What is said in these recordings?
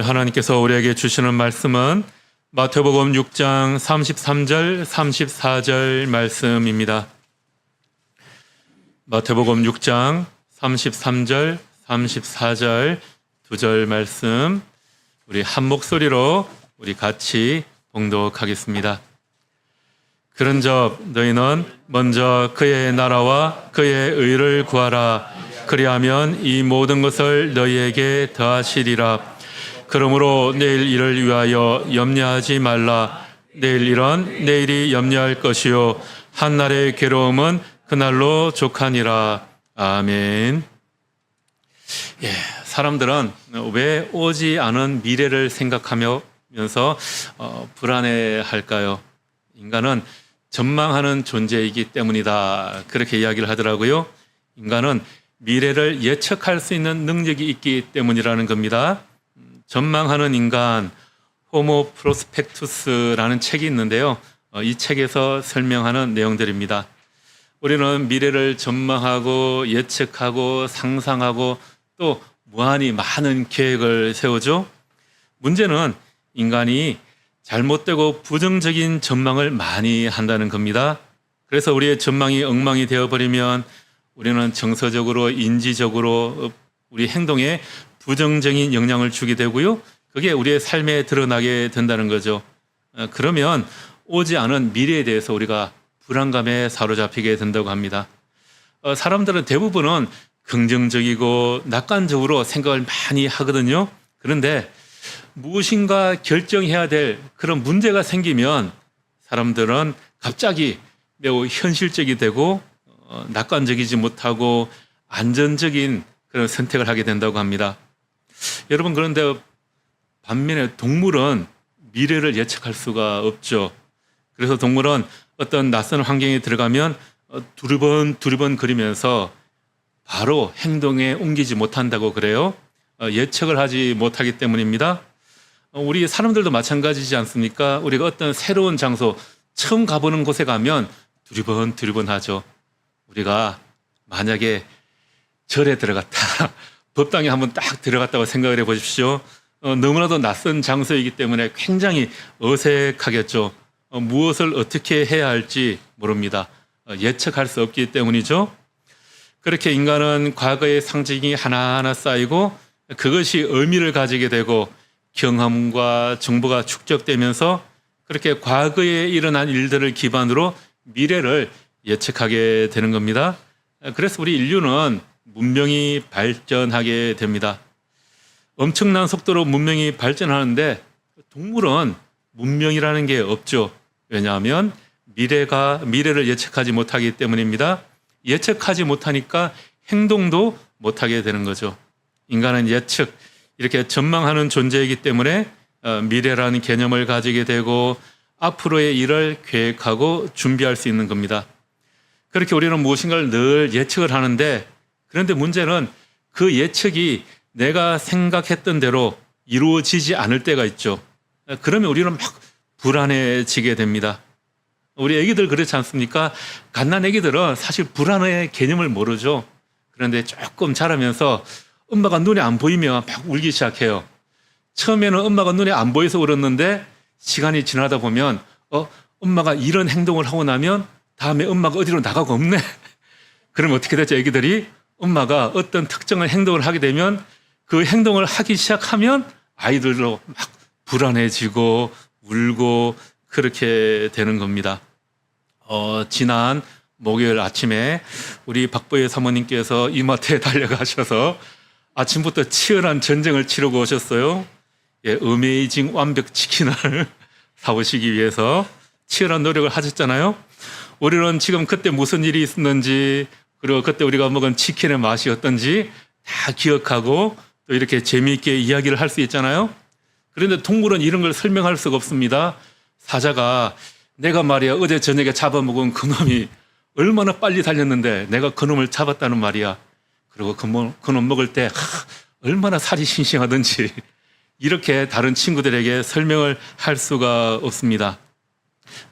오늘 하나님께서 우리에게 주시는 말씀은 마태복음 6장 33절, 34절 말씀입니다. 마태복음 6장 33절, 34절 두 절 말씀 우리 한 목소리로 우리 같이 봉독하겠습니다. 그런즉 너희는 먼저 그의 나라와 그의 의를 구하라. 그리하면 이 모든 것을 너희에게 더하시리라. 그러므로 내일 일을 위하여 염려하지 말라. 내일 일은 내일이 염려할 것이요 한날의 괴로움은 그날로 족하니라. 아멘. 사람들은 왜 오지 않은 미래를 생각하면서 불안해할까요? 인간은 전망하는 존재이기 때문이다. 그렇게 이야기를 하더라고요. 인간은 미래를 예측할 수 있는 능력이 있기 때문이라는 겁니다. 전망하는 인간, 호모 프로스펙투스라는 책이 있는데요. 이 책에서 설명하는 내용들입니다. 우리는 미래를 전망하고 예측하고 상상하고 또 무한히 많은 계획을 세우죠. 문제는 인간이 잘못되고 부정적인 전망을 많이 한다는 겁니다. 그래서 우리의 전망이 엉망이 되어버리면 우리는 정서적으로, 인지적으로 우리 행동에 부정적인 영향을 주게 되고요. 그게 우리의 삶에 드러나게 된다는 거죠. 그러면 오지 않은 미래에 대해서 우리가 불안감에 사로잡히게 된다고 합니다. 사람들은 대부분은 긍정적이고 낙관적으로 생각을 많이 하거든요. 그런데 무엇인가 결정해야 될 그런 문제가 생기면 사람들은 갑자기 매우 현실적이 되고 낙관적이지 못하고 안전적인 그런 선택을 하게 된다고 합니다. 여러분, 그런데 반면에 동물은 미래를 예측할 수가 없죠. 그래서 동물은 어떤 낯선 환경에 들어가면 두리번 거리면서 바로 행동에 옮기지 못한다고 그래요. 예측을 하지 못하기 때문입니다. 우리 사람들도 마찬가지지 않습니까? 우리가 어떤 새로운 장소, 처음 가보는 곳에 가면 두리번 하죠. 우리가 만약에 절에 들어갔다, 법당에 한번 딱 들어갔다고 생각을 해보십시오. 너무나도 낯선 장소이기 때문에 굉장히 어색하겠죠. 무엇을 어떻게 해야 할지 모릅니다. 예측할 수 없기 때문이죠. 그렇게 인간은 과거의 상징이 하나하나 쌓이고 그것이 의미를 가지게 되고 경험과 정보가 축적되면서 그렇게 과거에 일어난 일들을 기반으로 미래를 예측하게 되는 겁니다. 그래서 우리 인류는 문명이 발전하게 됩니다. 엄청난 속도로 문명이 발전하는데 동물은 문명이라는 게 없죠. 왜냐하면 미래를 예측하지 못하기 때문입니다. 예측하지 못하니까 행동도 못하게 되는 거죠. 인간은 예측, 이렇게 전망하는 존재이기 때문에 미래라는 개념을 가지게 되고 앞으로의 일을 계획하고 준비할 수 있는 겁니다. 그렇게 우리는 무엇인가를 늘 예측을 하는데, 그런데 문제는 그 예측이 내가 생각했던 대로 이루어지지 않을 때가 있죠. 그러면 우리는 막 불안해지게 됩니다. 우리 애기들 그렇지 않습니까? 갓난 애기들은 사실 불안의 개념을 모르죠. 그런데 조금 자라면서 엄마가 눈에 안 보이면 막 울기 시작해요. 처음에는 엄마가 눈에 안 보여서 울었는데 시간이 지나다 보면 엄마가 이런 행동을 하고 나면 다음에 엄마가 어디로 나가고 없네. 그러면 어떻게 되죠? 애기들이 엄마가 어떤 특정한 행동을 하게 되면 그 행동을 하기 시작하면 아이들도 막 불안해지고 울고 그렇게 되는 겁니다. 지난 목요일 아침에 우리 박보혜 사모님께서 이마트에 달려가셔서 아침부터 치열한 전쟁을 치르고 오셨어요. 어메이징 완벽 치킨을 사오시기 위해서 치열한 노력을 하셨잖아요. 우리는 지금 그때 무슨 일이 있었는지, 그리고 그때 우리가 먹은 치킨의 맛이 어떤지 다 기억하고 또 이렇게 재미있게 이야기를 할 수 있잖아요. 그런데 동물은 이런 걸 설명할 수가 없습니다. 사자가 내가 말이야 어제 저녁에 잡아먹은 그놈이 얼마나 빨리 달렸는데 내가 그놈을 잡았다는 말이야. 그리고 그놈 먹을 때 얼마나 살이 싱싱하든지 이렇게 다른 친구들에게 설명을 할 수가 없습니다.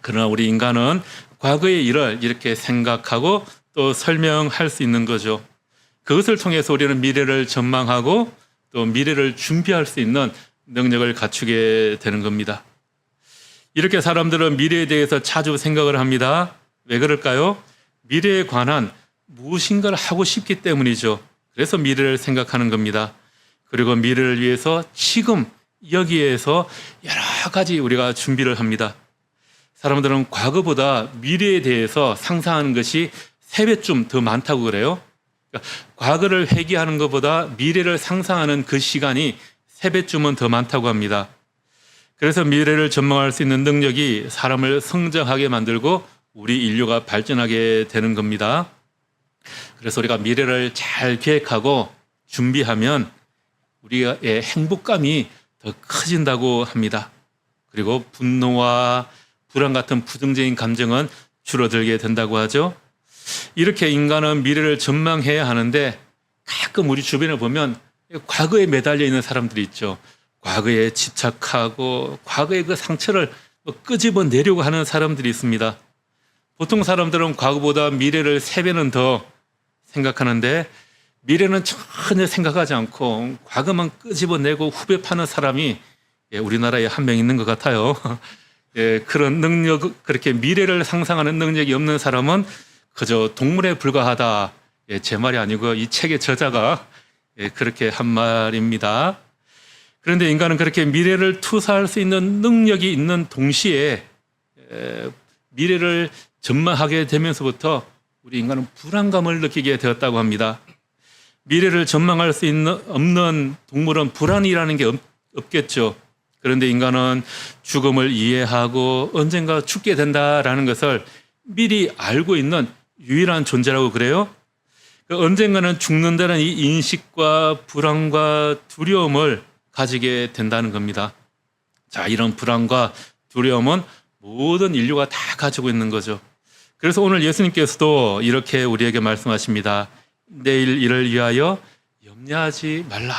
그러나 우리 인간은 과거의 일을 이렇게 생각하고 또 설명할 수 있는 거죠. 그것을 통해서 우리는 미래를 전망하고 또 미래를 준비할 수 있는 능력을 갖추게 되는 겁니다. 이렇게 사람들은 미래에 대해서 자주 생각을 합니다. 왜 그럴까요? 미래에 관한 무엇인가를 하고 싶기 때문이죠. 그래서 미래를 생각하는 겁니다. 그리고 미래를 위해서 지금 여기에서 여러 가지 우리가 준비를 합니다. 사람들은 과거보다 미래에 대해서 상상하는 것이 3배쯤 더 많다고 그래요. 그러니까 과거를 회귀하는 것보다 미래를 상상하는 그 시간이 3배쯤은 더 많다고 합니다. 그래서 미래를 전망할 수 있는 능력이 사람을 성장하게 만들고 우리 인류가 발전하게 되는 겁니다. 그래서 우리가 미래를 잘 계획하고 준비하면 우리의 행복감이 더 커진다고 합니다. 그리고 분노와 불안 같은 부정적인 감정은 줄어들게 된다고 하죠. 이렇게 인간은 미래를 전망해야 하는데 가끔 우리 주변에 보면 과거에 매달려 있는 사람들이 있죠. 과거에 집착하고 과거의 그 상처를 끄집어내려고 하는 사람들이 있습니다. 보통 사람들은 과거보다 미래를 3배는 더 생각하는데 미래는 전혀 생각하지 않고 과거만 끄집어내고 후배 파는 사람이 우리나라에 한 명 있는 것 같아요. 그런 능력, 그렇게 미래를 상상하는 능력이 없는 사람은 그저 동물에 불과하다. 제 말이 아니고 이 책의 저자가 그렇게 한 말입니다. 그런데 인간은 그렇게 미래를 투사할 수 있는 능력이 있는 동시에 미래를 전망하게 되면서부터 우리 인간은 불안감을 느끼게 되었다고 합니다. 미래를 전망할 수 없는 동물은 불안이라는 게 없겠죠. 그런데 인간은 죽음을 이해하고 언젠가 죽게 된다라는 것을 미리 알고 있는 유일한 존재라고 그래요. 언젠가는 죽는다는 이 인식과 불안과 두려움을 가지게 된다는 겁니다. 자, 이런 불안과 두려움은 모든 인류가 다 가지고 있는 거죠. 그래서 오늘 예수님께서도 이렇게 우리에게 말씀하십니다. 내일 일을 위하여 염려하지 말라.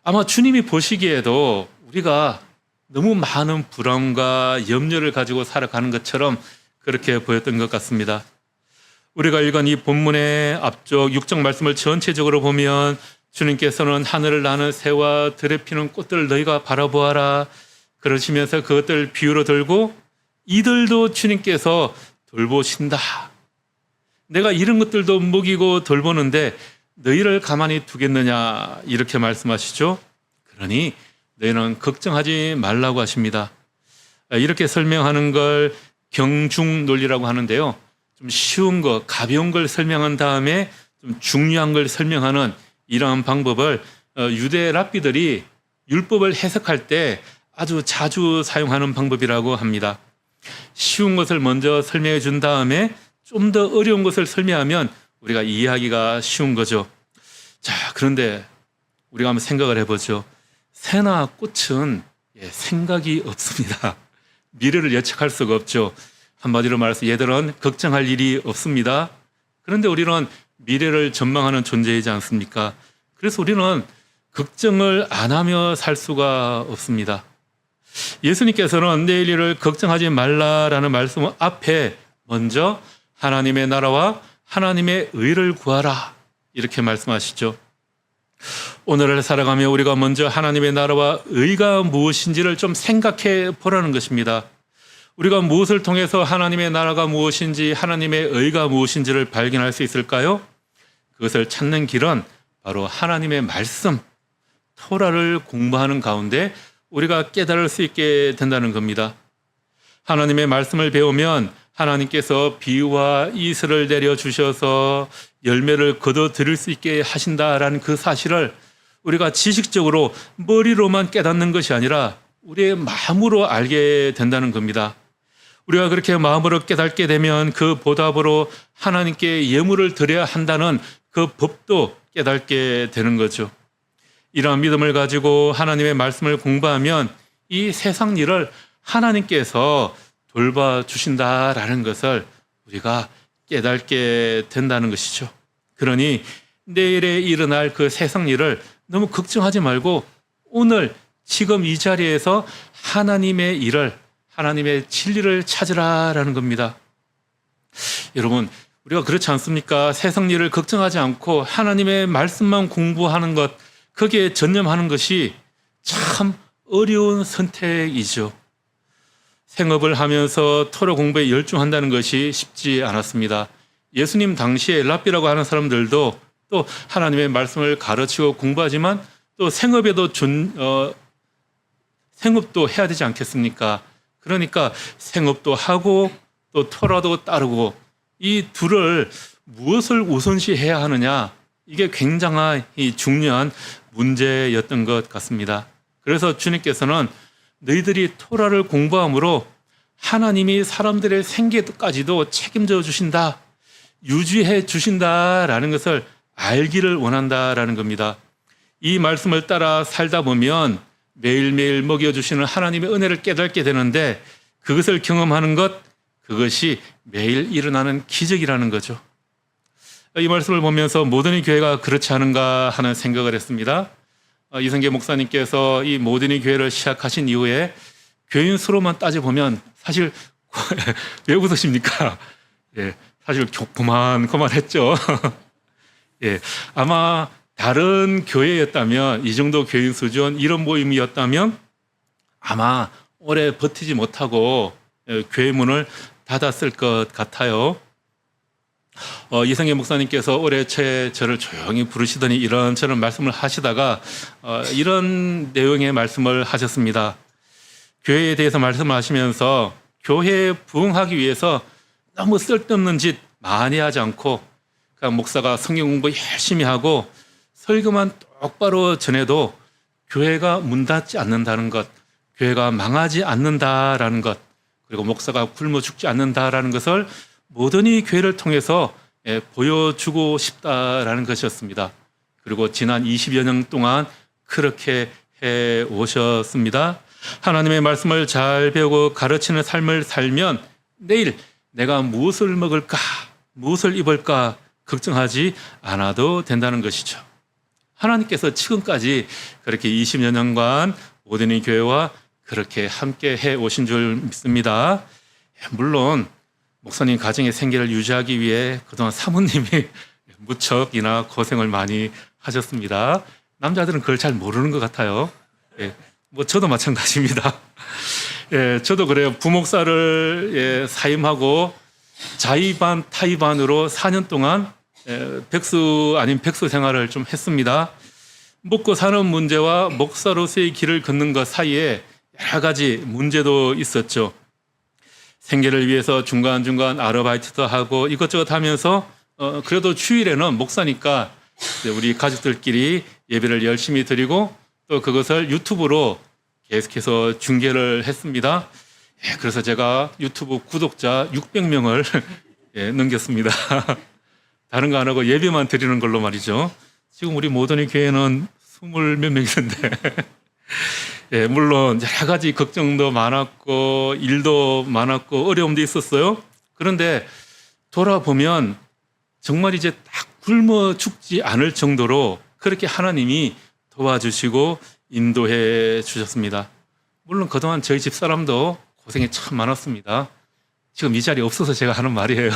아마 주님이 보시기에도 우리가 너무 많은 불안과 염려를 가지고 살아가는 것처럼 그렇게 보였던 것 같습니다. 우리가 읽은 이 본문의 앞쪽 6장 말씀을 전체적으로 보면 주님께서는 하늘을 나는 새와 들에 피는 꽃들을 너희가 바라보아라 그러시면서 그것들을 비유로 들고 이들도 주님께서 돌보신다. 내가 이런 것들도 먹이고 돌보는데 너희를 가만히 두겠느냐 이렇게 말씀하시죠. 그러니 너희는 걱정하지 말라고 하십니다. 이렇게 설명하는 걸 경중 논리라고 하는데요. 좀 쉬운 거, 가벼운 걸 설명한 다음에 좀 중요한 걸 설명하는 이러한 방법을 유대 랍비들이 율법을 해석할 때 아주 자주 사용하는 방법이라고 합니다. 쉬운 것을 먼저 설명해 준 다음에 좀 더 어려운 것을 설명하면 우리가 이해하기가 쉬운 거죠. 자, 그런데 우리가 한번 생각을 해보죠. 새나 꽃은 생각이 없습니다. 미래를 예측할 수가 없죠. 한마디로 말해서 얘들은 걱정할 일이 없습니다. 그런데 우리는 미래를 전망하는 존재이지 않습니까? 그래서 우리는 걱정을 안 하며 살 수가 없습니다. 예수님께서는 내일 일을 걱정하지 말라라는 말씀 앞에 먼저 하나님의 나라와 하나님의 의를 구하라 이렇게 말씀하시죠. 오늘을 살아가며 우리가 먼저 하나님의 나라와 의가 무엇인지를 좀 생각해 보라는 것입니다. 우리가 무엇을 통해서 하나님의 나라가 무엇인지 하나님의 의가 무엇인지를 발견할 수 있을까요? 그것을 찾는 길은 바로 하나님의 말씀, 토라를 공부하는 가운데 우리가 깨달을 수 있게 된다는 겁니다. 하나님의 말씀을 배우면 하나님께서 비와 이슬을 내려주셔서 열매를 거둬들일 수 있게 하신다라는 그 사실을 우리가 지식적으로 머리로만 깨닫는 것이 아니라 우리의 마음으로 알게 된다는 겁니다. 우리가 그렇게 마음으로 깨닫게 되면 그 보답으로 하나님께 예물을 드려야 한다는 그 법도 깨닫게 되는 거죠. 이러한 믿음을 가지고 하나님의 말씀을 공부하면 이 세상 일을 하나님께서 돌봐주신다라는 것을 우리가 깨닫게 된다는 것이죠. 그러니 내일에 일어날 그 세상 일을 너무 걱정하지 말고 오늘 지금 이 자리에서 하나님의 일을, 하나님의 진리를 찾으라라는 겁니다. 여러분, 우리가 그렇지 않습니까? 세상 일을 걱정하지 않고 하나님의 말씀만 공부하는 것, 거기에 전념하는 것이 참 어려운 선택이죠. 생업을 하면서 토라 공부에 열중한다는 것이 쉽지 않았습니다. 예수님 당시에 랍비라고 하는 사람들도 또 하나님의 말씀을 가르치고 공부하지만 또 생업도 해야 되지 않겠습니까? 그러니까 생업도 하고 또 토라도 따르고 이 둘을 무엇을 우선시해야 하느냐, 이게 굉장히 중요한 문제였던 것 같습니다. 그래서 주님께서는 너희들이 토라를 공부함으로 하나님이 사람들의 생계까지도 책임져 주신다, 유지해 주신다라는 것을 알기를 원한다라는 겁니다. 이 말씀을 따라 살다 보면 매일매일 먹여주시는 하나님의 은혜를 깨닫게 되는데, 그것을 경험하는 것, 그것이 매일 일어나는 기적이라는 거죠. 이 말씀을 보면서 모더니 교회가 그렇지 않은가 하는 생각을 했습니다. 이성계 목사님께서 이 모더니 교회를 시작하신 이후에 교인 수로만 따져보면 사실 왜 웃으십니까? 예, 사실 그만했죠. 예, 아마 다른 교회였다면, 이 정도 교인 수준, 이런 모임이었다면 아마 오래 버티지 못하고 교회 문을 닫았을 것 같아요. 이성계 목사님께서 올해 초에 저를 조용히 부르시더니 이런저런 말씀을 하시다가 이런 내용의 말씀을 하셨습니다. 교회에 대해서 말씀을 하시면서 교회에 부응하기 위해서 너무 쓸데없는 짓 많이 하지 않고 그냥 목사가 성경 공부 열심히 하고 설교만 똑바로 전해도 교회가 문 닫지 않는다는 것, 교회가 망하지 않는다라는 것, 그리고 목사가 굶어 죽지 않는다라는 것을 모더니 교회를 통해서 보여주고 싶다라는 것이었습니다. 그리고 지난 20여 년 동안 그렇게 해 오셨습니다. 하나님의 말씀을 잘 배우고 가르치는 삶을 살면 내일 내가 무엇을 먹을까, 무엇을 입을까 걱정하지 않아도 된다는 것이죠. 하나님께서 지금까지 그렇게 20여 년간 모더니 교회와 그렇게 함께 해 오신 줄 믿습니다. 물론 목사님 가정의 생계를 유지하기 위해 그동안 사모님이 무척이나 고생을 많이 하셨습니다. 남자들은 그걸 잘 모르는 것 같아요. 예, 뭐 저도 마찬가지입니다. 예, 저도 그래요. 부목사를 사임하고 자의반 타의반으로 4년 동안 백수 아닌 백수 생활을 좀 했습니다. 먹고 사는 문제와 목사로서의 길을 걷는 것 사이에 여러 가지 문제도 있었죠. 생계를 위해서 중간중간 아르바이트도 하고 이것저것 하면서 그래도 주일에는 목사니까 우리 가족들끼리 예배를 열심히 드리고 또 그것을 유튜브로 계속해서 중계를 했습니다. 그래서 제가 유튜브 구독자 600명을 넘겼습니다. 다른 거 안 하고 예배만 드리는 걸로 말이죠. 지금 우리 모더니 교회는 20몇 명이던데 물론 여러 가지 걱정도 많았고 일도 많았고 어려움도 있었어요. 그런데 돌아보면 정말 이제 딱 굶어 죽지 않을 정도로 그렇게 하나님이 도와주시고 인도해 주셨습니다. 물론 그동안 저희 집 사람도 고생이 참 많았습니다. 지금 이 자리에 없어서 제가 하는 말이에요.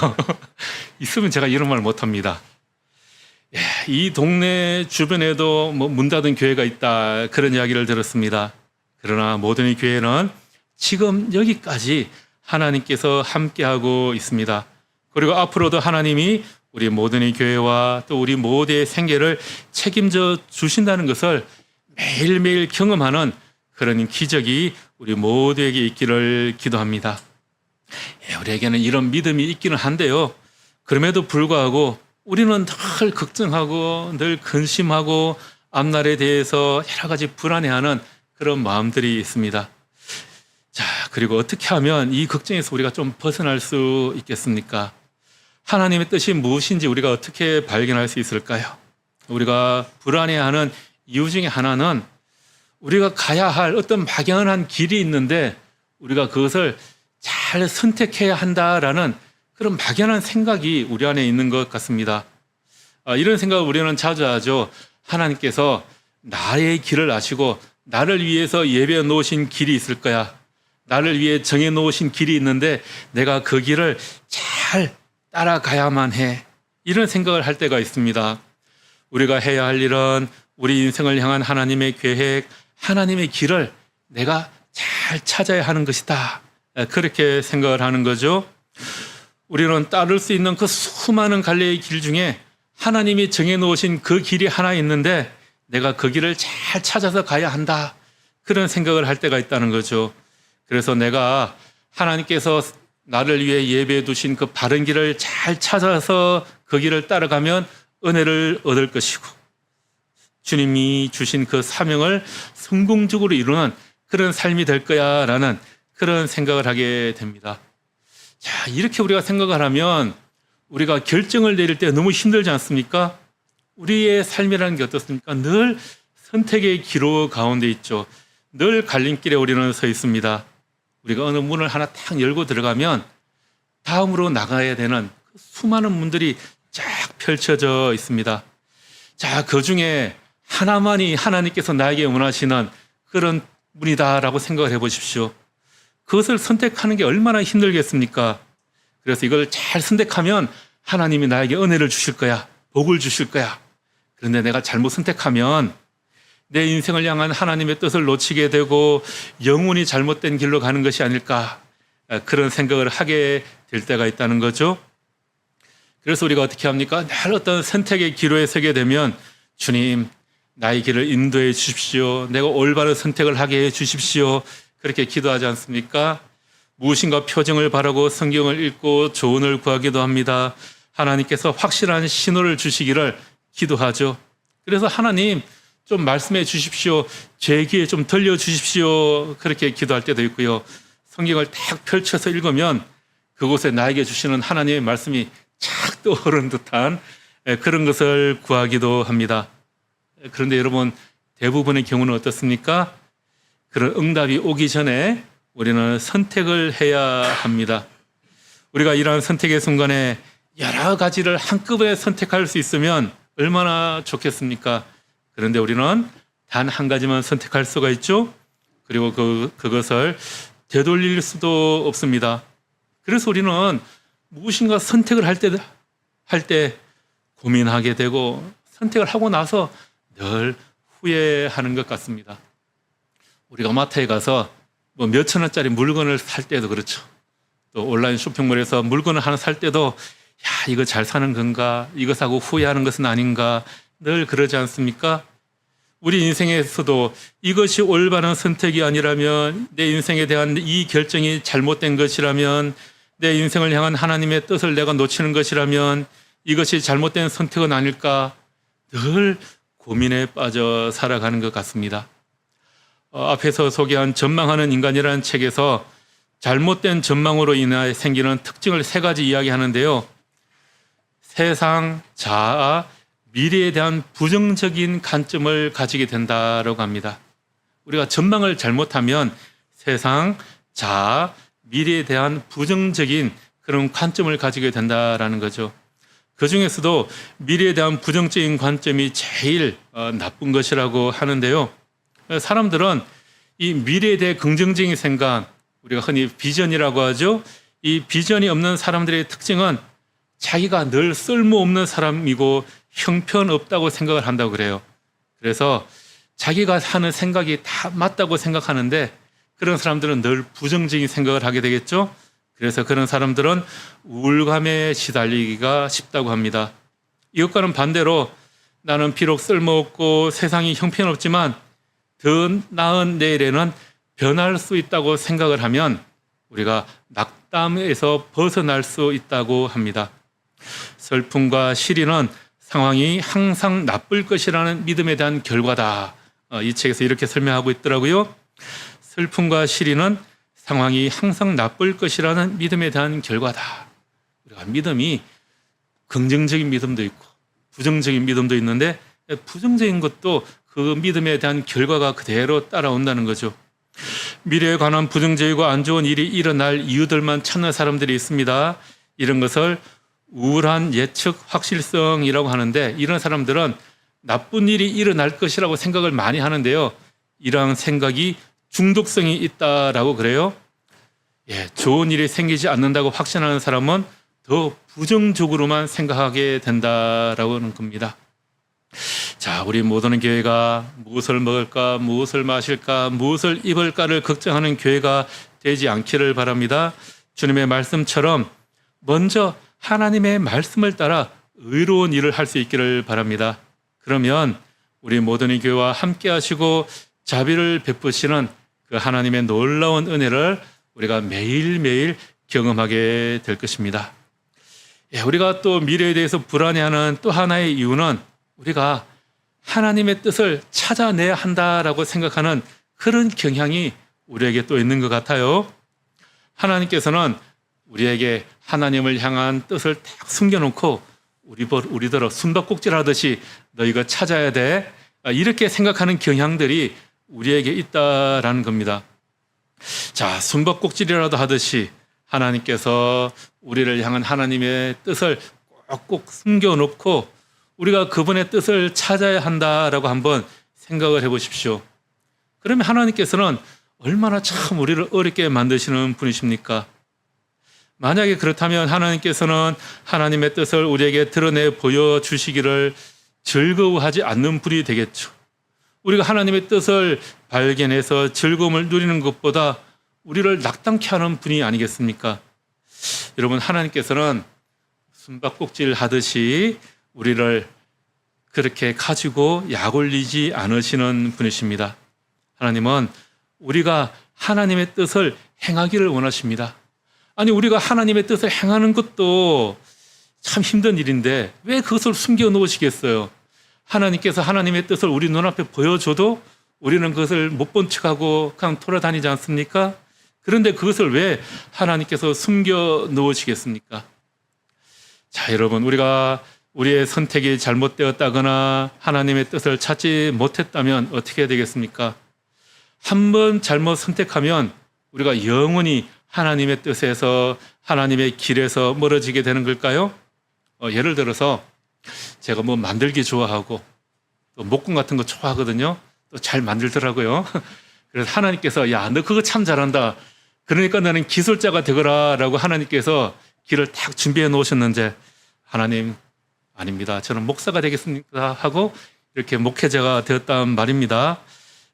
있으면 제가 이런 말 못합니다. 이 동네 주변에도 문 닫은 교회가 있다, 그런 이야기를 들었습니다. 그러나 모더니 교회는 지금 여기까지 하나님께서 함께하고 있습니다. 그리고 앞으로도 하나님이 우리 모더니 교회와 또 우리 모두의 생계를 책임져 주신다는 것을 매일매일 경험하는 그런 기적이 우리 모두에게 있기를 기도합니다. 우리에게는 이런 믿음이 있기는 한데요. 그럼에도 불구하고 우리는 늘 걱정하고 늘 근심하고 앞날에 대해서 여러 가지 불안해하는 그런 마음들이 있습니다. 자, 그리고 어떻게 하면 이 걱정에서 우리가 좀 벗어날 수 있겠습니까? 하나님의 뜻이 무엇인지 우리가 어떻게 발견할 수 있을까요? 우리가 불안해하는 이유 중에 하나는 우리가 가야 할 어떤 막연한 길이 있는데 우리가 그것을 잘 선택해야 한다라는 그런 막연한 생각이 우리 안에 있는 것 같습니다. 이런 생각을 우리는 자주 하죠. 하나님께서 나의 길을 아시고 나를 위해서 예배해 놓으신 길이 있을 거야. 나를 위해 정해 놓으신 길이 있는데 내가 그 길을 잘 따라가야만 해. 이런 생각을 할 때가 있습니다. 우리가 해야 할 일은 우리 인생을 향한 하나님의 계획, 하나님의 길을 내가 잘 찾아야 하는 것이다. 그렇게 생각을 하는 거죠. 우리는 따를 수 있는 그 수많은 갈래의 길 중에 하나님이 정해놓으신 그 길이 하나 있는데 내가 그 길을 잘 찾아서 가야 한다. 그런 생각을 할 때가 있다는 거죠. 그래서 내가 하나님께서 나를 위해 예배해 두신 그 바른 길을 잘 찾아서 그 길을 따라가면 은혜를 얻을 것이고 주님이 주신 그 사명을 성공적으로 이루는 그런 삶이 될 거야 라는 그런 생각을 하게 됩니다. 자, 이렇게 우리가 생각을 하면 우리가 결정을 내릴 때 너무 힘들지 않습니까? 우리의 삶이라는 게 어떻습니까? 늘 선택의 기로 가운데 있죠. 늘 갈림길에 우리는 서 있습니다. 우리가 어느 문을 하나 탁 열고 들어가면 다음으로 나가야 되는 수많은 문들이 쫙 펼쳐져 있습니다. 자, 그 중에 하나만이 하나님께서 나에게 원하시는 그런 문이다라고 생각을 해보십시오. 그것을 선택하는 게 얼마나 힘들겠습니까? 그래서 이걸 잘 선택하면 하나님이 나에게 은혜를 주실 거야. 복을 주실 거야. 그런데 내가 잘못 선택하면 내 인생을 향한 하나님의 뜻을 놓치게 되고 영혼이 잘못된 길로 가는 것이 아닐까, 그런 생각을 하게 될 때가 있다는 거죠. 그래서 우리가 어떻게 합니까? 늘 어떤 선택의 기로에 서게 되면 주님, 나의 길을 인도해 주십시오. 내가 올바른 선택을 하게 해 주십시오. 그렇게 기도하지 않습니까? 무엇인가 표정을 바라고 성경을 읽고 조언을 구하기도 합니다. 하나님께서 확실한 신호를 주시기를 기도하죠. 그래서 하나님 좀 말씀해 주십시오. 제 귀에 좀 들려주십시오. 그렇게 기도할 때도 있고요. 성경을 딱 펼쳐서 읽으면 그곳에 나에게 주시는 하나님의 말씀이 착 떠오르는 듯한 그런 것을 구하기도 합니다. 그런데 여러분, 대부분의 경우는 어떻습니까? 그런 응답이 오기 전에 우리는 선택을 해야 합니다. 우리가 이러한 선택의 순간에 여러 가지를 한꺼번에 선택할 수 있으면 얼마나 좋겠습니까? 그런데 우리는 단 한 가지만 선택할 수가 있죠. 그리고 그것을 되돌릴 수도 없습니다. 그래서 우리는 무엇인가 선택을 할 때 고민하게 되고 선택을 하고 나서 늘 후회하는 것 같습니다. 우리가 마트에 가서 뭐 몇천 원짜리 물건을 살 때도 그렇죠. 또 온라인 쇼핑몰에서 물건을 하나 살 때도 야, 이거 잘 사는 건가? 이거 사고 후회하는 것은 아닌가? 늘 그러지 않습니까? 우리 인생에서도 이것이 올바른 선택이 아니라면, 내 인생에 대한 이 결정이 잘못된 것이라면, 내 인생을 향한 하나님의 뜻을 내가 놓치는 것이라면 이것이 잘못된 선택은 아닐까? 늘 고민에 빠져 살아가는 것 같습니다. 앞에서 소개한 전망하는 인간이라는 책에서 잘못된 전망으로 인해 생기는 특징을 3가지 이야기하는데요. 세상, 자아, 미래에 대한 부정적인 관점을 가지게 된다고 합니다. 우리가 전망을 잘못하면 세상, 자아, 미래에 대한 부정적인 그런 관점을 가지게 된다라는 거죠. 그 중에서도 미래에 대한 부정적인 관점이 제일 나쁜 것이라고 하는데요. 사람들은 이 미래에 대해 긍정적인 생각, 우리가 흔히 비전이라고 하죠. 이 비전이 없는 사람들의 특징은 자기가 늘 쓸모없는 사람이고 형편없다고 생각을 한다고 그래요. 그래서 자기가 하는 생각이 다 맞다고 생각하는데 그런 사람들은 늘 부정적인 생각을 하게 되겠죠. 그래서 그런 사람들은 우울감에 시달리기가 쉽다고 합니다. 이것과는 반대로 나는 비록 쓸모없고 세상이 형편없지만 더 나은 내일에는 변할 수 있다고 생각을 하면 우리가 낙담에서 벗어날 수 있다고 합니다. 슬픔과 시리는 상황이 항상 나쁠 것이라는 믿음에 대한 결과다. 이 책에서 이렇게 설명하고 있더라고요. 슬픔과 시리는 상황이 항상 나쁠 것이라는 믿음에 대한 결과다. 우리가 믿음이 긍정적인 믿음도 있고 부정적인 믿음도 있는데 부정적인 것도 그 믿음에 대한 결과가 그대로 따라온다는 거죠. 미래에 관한 부정적이고 안 좋은 일이 일어날 이유들만 찾는 사람들이 있습니다. 이런 것을 우울한 예측 확실성이라고 하는데, 이런 사람들은 나쁜 일이 일어날 것이라고 생각을 많이 하는데요. 이러한 생각이 중독성이 있다라고 그래요. 좋은 일이 생기지 않는다고 확신하는 사람은 더 부정적으로만 생각하게 된다라고 하는 겁니다. 자, 우리 모든 교회가 무엇을 먹을까, 무엇을 마실까, 무엇을 입을까를 걱정하는 교회가 되지 않기를 바랍니다. 주님의 말씀처럼 먼저 하나님의 말씀을 따라 의로운 일을 할 수 있기를 바랍니다. 그러면 우리 모든 교회와 함께 하시고 자비를 베푸시는 그 하나님의 놀라운 은혜를 우리가 매일매일 경험하게 될 것입니다. 우리가 또 미래에 대해서 불안해하는 또 하나의 이유는 우리가 하나님의 뜻을 찾아내야 한다라고 생각하는 그런 경향이 우리에게 또 있는 것 같아요. 하나님께서는 우리에게 하나님을 향한 뜻을 딱 숨겨놓고 우리더러 숨바꼭질하듯이 너희가 찾아야 돼, 이렇게 생각하는 경향들이 우리에게 있다라는 겁니다. 자, 숨바꼭질이라도 하듯이 하나님께서 우리를 향한 하나님의 뜻을 꼭꼭 숨겨놓고 우리가 그분의 뜻을 찾아야 한다라고 한번 생각을 해보십시오. 그러면 하나님께서는 얼마나 참 우리를 어렵게 만드시는 분이십니까? 만약에 그렇다면 하나님께서는 하나님의 뜻을 우리에게 드러내 보여주시기를 즐거워하지 않는 분이 되겠죠. 우리가 하나님의 뜻을 발견해서 즐거움을 누리는 것보다 우리를 낙담케 하는 분이 아니겠습니까? 여러분, 하나님께서는 숨바꼭질 하듯이 우리를 그렇게 가지고 약올리지 않으시는 분이십니다. 하나님은 우리가 하나님의 뜻을 행하기를 원하십니다. 아니, 우리가 하나님의 뜻을 행하는 것도 참 힘든 일인데 왜 그것을 숨겨 놓으시겠어요? 하나님께서 하나님의 뜻을 우리 눈앞에 보여줘도 우리는 그것을 못 본 척하고 그냥 돌아다니지 않습니까? 그런데 그것을 왜 하나님께서 숨겨 놓으시겠습니까? 자, 여러분, 우리가 우리의 선택이 잘못되었다거나 하나님의 뜻을 찾지 못했다면 어떻게 해야 되겠습니까? 한번 잘못 선택하면 우리가 영원히 하나님의 뜻에서 하나님의 길에서 멀어지게 되는 걸까요? 예를 들어서 제가 뭐 만들기 좋아하고 또 목공 같은 거 좋아하거든요. 또 잘 만들더라고요. 그래서 하나님께서 야, 너 그거 참 잘한다. 그러니까 너는 기술자가 되거라 라고 하나님께서 길을 딱 준비해 놓으셨는데 하나님, 아닙니다. 저는 목사가 되겠습니까? 하고 이렇게 목회자가 되었단 말입니다.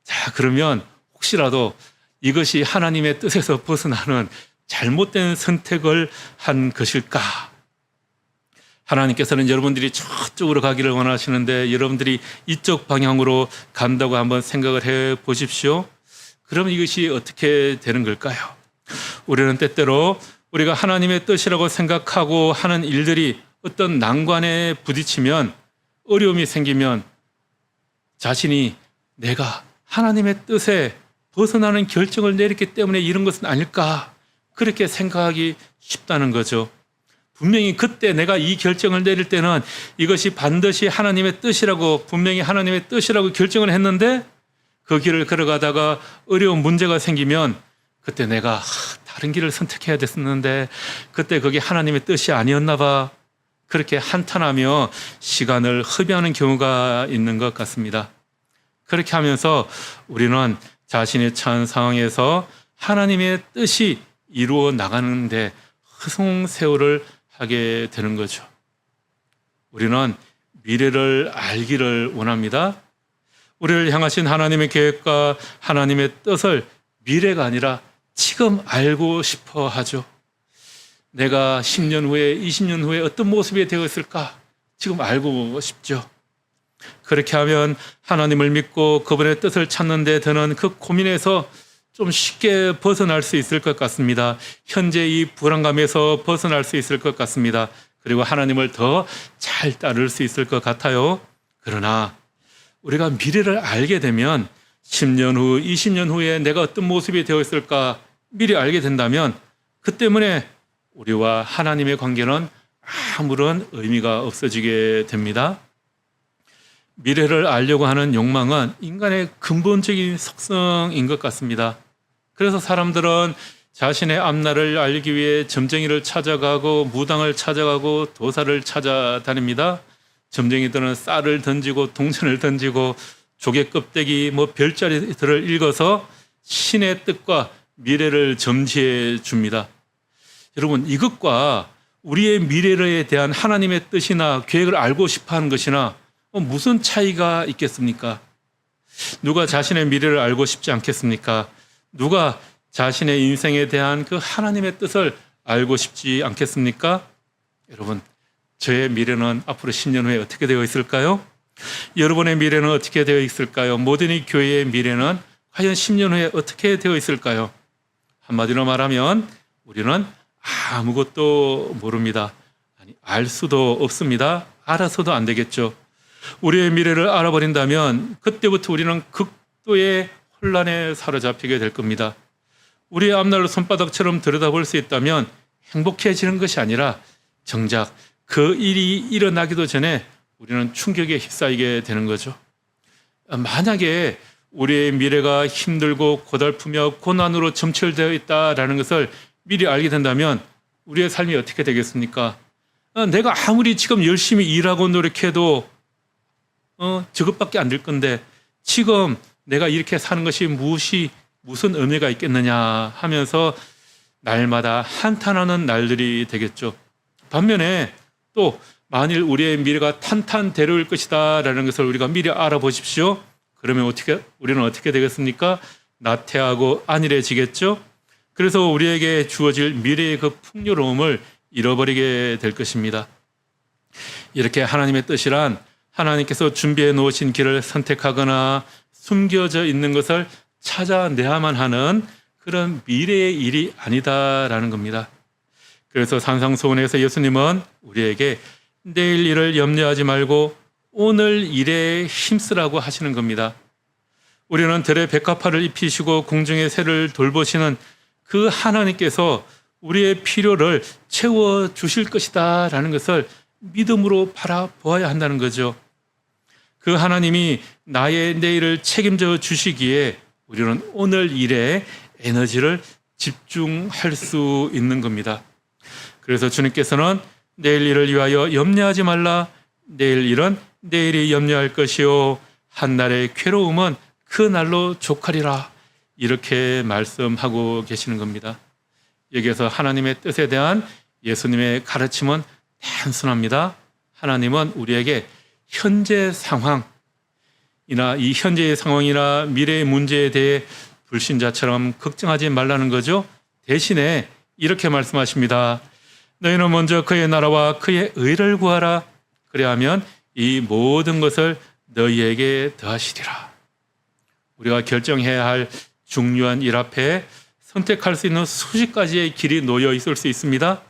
자, 그러면 혹시라도 이것이 하나님의 뜻에서 벗어나는 잘못된 선택을 한 것일까? 하나님께서는 여러분들이 저쪽으로 가기를 원하시는데 여러분들이 이쪽 방향으로 간다고 한번 생각을 해 보십시오. 그러면 이것이 어떻게 되는 걸까요? 우리는 때때로 우리가 하나님의 뜻이라고 생각하고 하는 일들이 어떤 난관에 부딪히면, 어려움이 생기면 자신이 내가 하나님의 뜻에 벗어나는 결정을 내렸기 때문에 이런 것은 아닐까, 그렇게 생각하기 쉽다는 거죠. 분명히 그때 내가 이 결정을 내릴 때는 이것이 반드시 하나님의 뜻이라고, 분명히 하나님의 뜻이라고 결정을 했는데 그 길을 걸어가다가 어려운 문제가 생기면 그때 내가 다른 길을 선택해야 됐었는데 그때 그게 하나님의 뜻이 아니었나 봐, 그렇게 한탄하며 시간을 허비하는 경우가 있는 것 같습니다. 그렇게 하면서 우리는 자신의 처한 상황에서 하나님의 뜻이 이루어 나가는데 허송세월을 하게 되는 거죠. 우리는 미래를 알기를 원합니다. 우리를 향하신 하나님의 계획과 하나님의 뜻을 미래가 아니라 지금 알고 싶어 하죠. 내가 10년 후에, 20년 후에 어떤 모습이 되어 있을까 지금 알고 싶죠. 그렇게 하면 하나님을 믿고 그분의 뜻을 찾는 데 드는 그 고민에서 좀 쉽게 벗어날 수 있을 것 같습니다. 현재 이 불안감에서 벗어날 수 있을 것 같습니다. 그리고 하나님을 더 잘 따를 수 있을 것 같아요. 그러나 우리가 미래를 알게 되면 10년 후, 20년 후에 내가 어떤 모습이 되어 있을까 미리 알게 된다면 그 때문에 우리와 하나님의 관계는 아무런 의미가 없어지게 됩니다. 미래를 알려고 하는 욕망은 인간의 근본적인 속성인 것 같습니다. 그래서 사람들은 자신의 앞날을 알기 위해 점쟁이를 찾아가고 무당을 찾아가고 도사를 찾아다닙니다. 점쟁이들은 쌀을 던지고 동전을 던지고 조개 껍데기 별자리들을 읽어서 신의 뜻과 미래를 점지해 줍니다. 여러분, 이것과 우리의 미래에 대한 하나님의 뜻이나 계획을 알고 싶어 하는 것이나 무슨 차이가 있겠습니까? 누가 자신의 미래를 알고 싶지 않겠습니까? 누가 자신의 인생에 대한 그 하나님의 뜻을 알고 싶지 않겠습니까? 여러분, 저의 미래는 앞으로 10년 후에 어떻게 되어 있을까요? 여러분의 미래는 어떻게 되어 있을까요? 모든 이 교회의 미래는 과연 10년 후에 어떻게 되어 있을까요? 한마디로 말하면 우리는 아무것도 모릅니다. 아니, 알 수도 없습니다. 알아서도 안 되겠죠. 우리의 미래를 알아버린다면 그때부터 우리는 극도의 혼란에 사로잡히게 될 겁니다. 우리의 앞날을 손바닥처럼 들여다볼 수 있다면 행복해지는 것이 아니라 정작 그 일이 일어나기도 전에 우리는 충격에 휩싸이게 되는 거죠. 만약에 우리의 미래가 힘들고 고달프며 고난으로 점철되어 있다라는 것을 미리 알게 된다면 우리의 삶이 어떻게 되겠습니까? 내가 아무리 지금 열심히 일하고 노력해도 저것밖에 안 될 건데 지금 내가 이렇게 사는 것이 무슨 의미가 있겠느냐 하면서 날마다 한탄하는 날들이 되겠죠. 반면에 또 만일 우리의 미래가 탄탄대로일 것이다라는 것을 우리가 미리 알아보십시오. 그러면 우리는 어떻게 되겠습니까? 나태하고 안일해지겠죠. 그래서 우리에게 주어질 미래의 그 풍요로움을 잃어버리게 될 것입니다. 이렇게 하나님의 뜻이란 하나님께서 준비해 놓으신 길을 선택하거나 숨겨져 있는 것을 찾아내야만 하는 그런 미래의 일이 아니다라는 겁니다. 그래서 산상수훈에서 예수님은 우리에게 내일 일을 염려하지 말고 오늘 일에 힘쓰라고 하시는 겁니다. 우리는 들의 백합화를 입히시고 공중의 새를 돌보시는 그 하나님께서 우리의 필요를 채워주실 것이다 라는 것을 믿음으로 바라보아야 한다는 거죠. 그 하나님이 나의 내일을 책임져 주시기에 우리는 오늘 일에 에너지를 집중할 수 있는 겁니다. 그래서 주님께서는 내일 일을 위하여 염려하지 말라. 내일 일은 내일이 염려할 것이요 한날의 괴로움은 그 날로 족하리라. 이렇게 말씀하고 계시는 겁니다. 여기에서 하나님의 뜻에 대한 예수님의 가르침은 단순합니다. 하나님은 우리에게 현재 상황이나 이 현재의 상황이나 미래의 문제에 대해 불신자처럼 걱정하지 말라는 거죠. 대신에 이렇게 말씀하십니다. 너희는 먼저 그의 나라와 그의 의를 구하라. 그래야하면 이 모든 것을 너희에게 더하시리라. 우리가 결정해야 할 중요한 일 앞에 선택할 수 있는 수십 가지의 길이 놓여 있을 수 있습니다.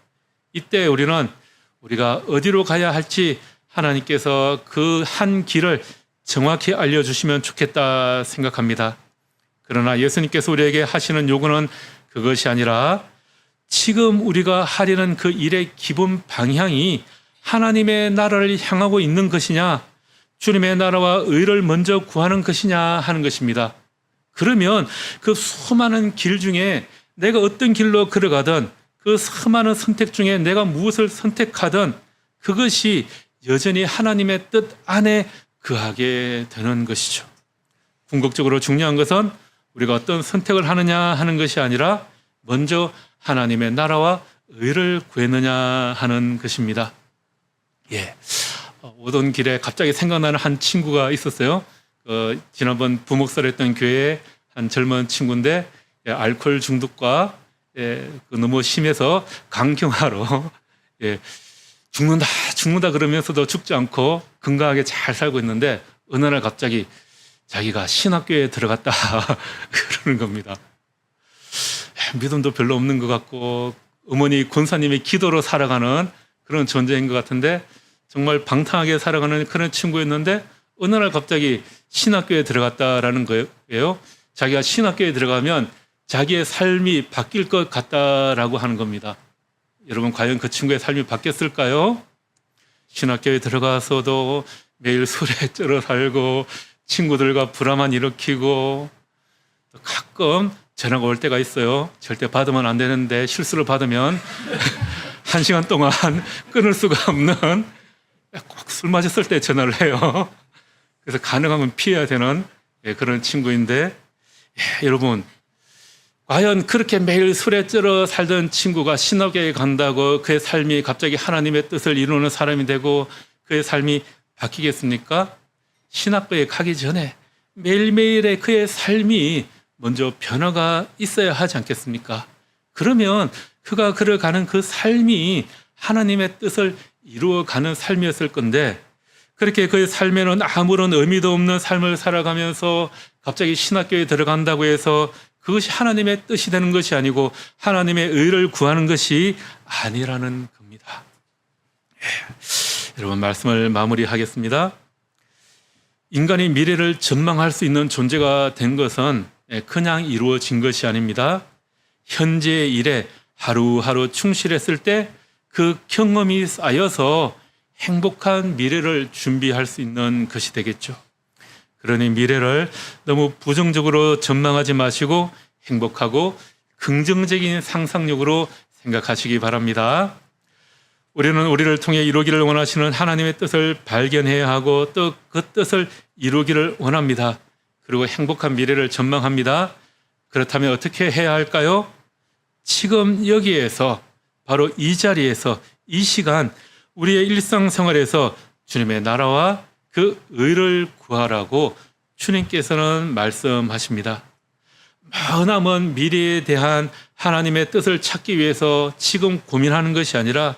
이때 우리가 어디로 가야 할지 하나님께서 그 한 길을 정확히 알려주시면 좋겠다 생각합니다. 그러나 예수님께서 우리에게 하시는 요구는 그것이 아니라 지금 우리가 하려는 그 일의 기본 방향이 하나님의 나라를 향하고 있는 것이냐, 주님의 나라와 의를 먼저 구하는 것이냐 하는 것입니다. 그러면 그 수많은 길 중에 내가 어떤 길로 걸어가든 그 수많은 선택 중에 내가 무엇을 선택하든 그것이 여전히 하나님의 뜻 안에 거하게 되는 것이죠. 궁극적으로 중요한 것은 우리가 어떤 선택을 하느냐 하는 것이 아니라 먼저 하나님의 나라와 의를 구했느냐 하는 것입니다. 오던 길에 갑자기 생각나는 한 친구가 있었어요. 지난번 부목사를 했던 교회의 한 젊은 친구인데 알코올 중독과 너무 심해서 강경화로 죽는다 그러면서도 죽지 않고 건강하게 잘 살고 있는데 어느 날 갑자기 자기가 신학교에 들어갔다 그러는 겁니다. 믿음도 별로 없는 것 같고 어머니 권사님의 기도로 살아가는 그런 존재인 것 같은데 정말 방탕하게 살아가는 그런 친구였는데 어느 날 갑자기 신학교에 들어갔다라는 거예요. 자기가 신학교에 들어가면 자기의 삶이 바뀔 것 같다라고 하는 겁니다. 여러분 과연 그 친구의 삶이 바뀌었을까요? 신학교에 들어가서도 매일 술에 쩔어 살고 친구들과 불화만 일으키고 가끔 전화가 올 때가 있어요. 절대 받으면 안 되는데 실수로 받으면 1시간 동안 끊을 수가 없는 꼭 술 마셨을 때 전화를 해요. 그래서 가능하면 피해야 되는 그런 친구인데 여러분 과연 그렇게 매일 술에 쩔어 살던 친구가 신학교에 간다고 그의 삶이 갑자기 하나님의 뜻을 이루는 사람이 되고 그의 삶이 바뀌겠습니까? 신학교에 가기 전에 매일매일의 그의 삶이 먼저 변화가 있어야 하지 않겠습니까? 그러면 그가 걸어가는 그 삶이 하나님의 뜻을 이루어가는 삶이었을 건데, 그렇게 그의 삶에는 아무런 의미도 없는 삶을 살아가면서 갑자기 신학교에 들어간다고 해서 그것이 하나님의 뜻이 되는 것이 아니고 하나님의 의를 구하는 것이 아니라는 겁니다. 여러분, 말씀을 마무리하겠습니다. 인간이 미래를 전망할 수 있는 존재가 된 것은 그냥 이루어진 것이 아닙니다. 현재의 일에 하루하루 충실했을 때 그 경험이 쌓여서 행복한 미래를 준비할 수 있는 것이 되겠죠. 그러니 미래를 너무 부정적으로 전망하지 마시고 행복하고 긍정적인 상상력으로 생각하시기 바랍니다. 우리는 우리를 통해 이루기를 원하시는 하나님의 뜻을 발견해야 하고 또 그 뜻을 이루기를 원합니다. 그리고 행복한 미래를 전망합니다. 그렇다면 어떻게 해야 할까요? 지금 여기에서, 바로 이 자리에서, 이 시간 우리의 일상생활에서 주님의 나라와 그 의를 구하라고 주님께서는 말씀하십니다. 머나먼 미래에 대한 하나님의 뜻을 찾기 위해서 지금 고민하는 것이 아니라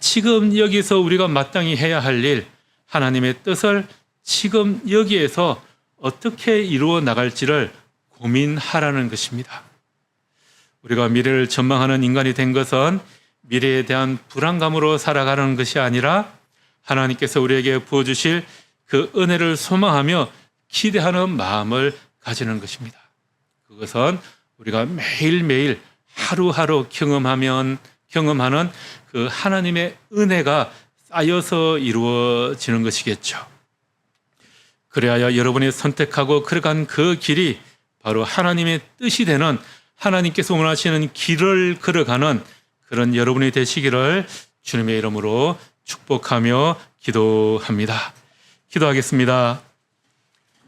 지금 여기서 우리가 마땅히 해야 할 일, 하나님의 뜻을 지금 여기에서 어떻게 이루어 나갈지를 고민하라는 것입니다. 우리가 미래를 전망하는 인간이 된 것은 미래에 대한 불안감으로 살아가는 것이 아니라 하나님께서 우리에게 부어주실 그 은혜를 소망하며 기대하는 마음을 가지는 것입니다. 그것은 우리가 매일매일 하루하루 경험하는 그 하나님의 은혜가 쌓여서 이루어지는 것이겠죠. 그래야 여러분이 선택하고 걸어간 그 길이 바로 하나님의 뜻이 되는, 하나님께서 원하시는 길을 걸어가는 그런 여러분이 되시기를 주님의 이름으로 축복하며 기도합니다. 기도하겠습니다.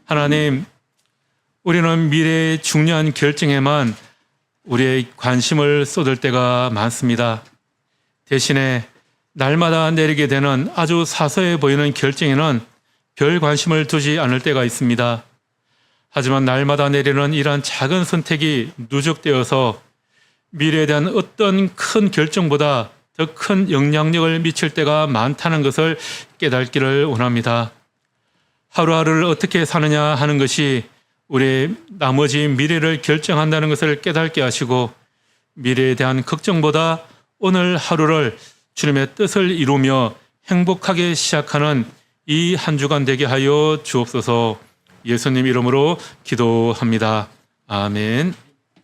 하나님, 우리는 미래의 중요한 결정에만 우리의 관심을 쏟을 때가 많습니다. 대신에 날마다 내리게 되는 아주 사소해 보이는 결정에는 별 관심을 두지 않을 때가 있습니다. 하지만 날마다 내리는 이러한 작은 선택이 누적되어서 미래에 대한 어떤 큰 결정보다 더 큰 영향력을 미칠 때가 많다는 것을 깨닫기를 원합니다. 하루하루를 어떻게 사느냐 하는 것이 우리의 나머지 미래를 결정한다는 것을 깨닫게 하시고, 미래에 대한 걱정보다 오늘 하루를 주님의 뜻을 이루며 행복하게 시작하는 이 한 주간 되게 하여 주옵소서. 예수님 이름으로 기도합니다. 아멘.